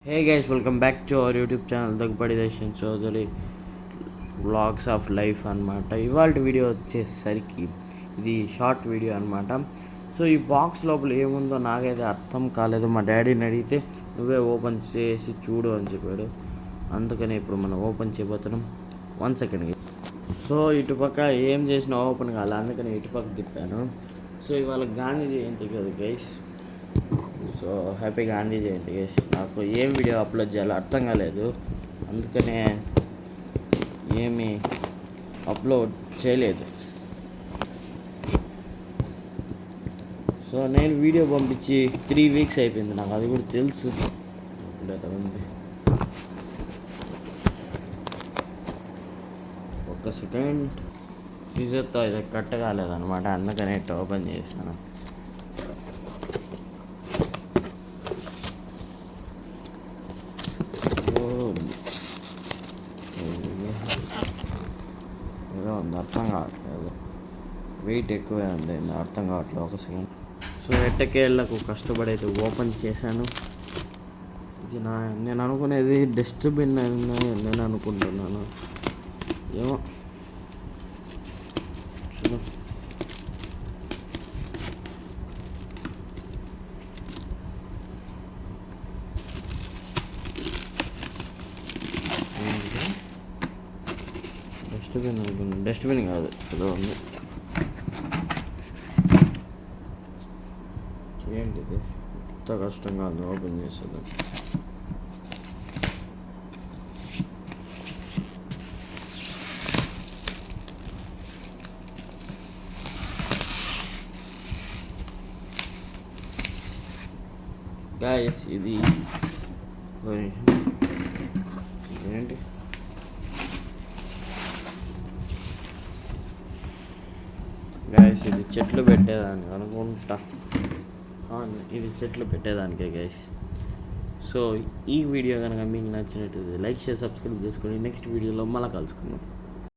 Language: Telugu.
Hey guys, welcome back to our YouTube channel Daggubadi Darshan Chowdary vlogs of life అనమాట. ఇవాళ వీడియో వచ్చేసరికి ఇది షార్ట్ వీడియో అనమాట. సో ఈ బాక్స్ లోపల ఏముందో నాకైతే అర్థం కాలేదు. మా డాడీని అడిగితే నువ్వే ఓపెన్ చేసి చూడు అని చెప్పాడు. అందుకని ఇప్పుడు మనం ఓపెన్ చేయబోతున్నాం. 1 సెకండ్. సో ఇటుపక్క ఏం చేసినా ఓపెన్ కాలే, అందుకని ఇటుపక్క తిప్పాను. సో ఇవాళ గాంధీ జయంతి కదా గైస్. సో హ్యాపీ గాంధీ జయంతి గైస్. నాకు ఏం వీడియో అప్లోడ్ చేయాలో అర్థం కాలేదు, అందుకనే ఏమీ అప్లోడ్ చేయలేదు. సో నేను వీడియో పంపించి 3 వీక్స్ అయిపోయింది, నాకు అది కూడా తెలుసు. ఉంది ఒక్క సెకండ్. సీజర్తో ఇది కట్ కాలేదన్నమాట, అందుకనే ఓపెన్ చేశాను. ఏదో ఉంది, అర్థం కావట్లేదు. వెయిట్ ఎక్కువే ఉంది, అర్థం కావట్లేదు. ఒక సెకండ్. సో ఎట్టకేళ్ళకు కష్టపడి అయితే ఓపెన్ చేశాను. ఇది నేను అనుకునేది డస్ట్బిన్ అని నేను అనుకుంటున్నాను. ఏమో చూద్దాం. డస్ట్బిన్ అనుకున్నాను, డస్ట్బిన్ కాదు, ఏదో ఉంది. ఏంటిది ఎంత కష్టంగా ఉంది ఓపెన్ చేసేది. గాయస్ ఇది ఏంటి, గైస్ ఇది చెట్లు పెట్టేదానికి అనుకుంటా. ఇది చెట్లు పెట్టేదానికే గైస్. సో ఈ వీడియో కనుక మీకు నచ్చినట్లయితే లైక్ చేసి సబ్స్క్రైబ్ చేసుకోండి. నెక్స్ట్ వీడియోలో మళ్ళీ కలుసుకుందాం.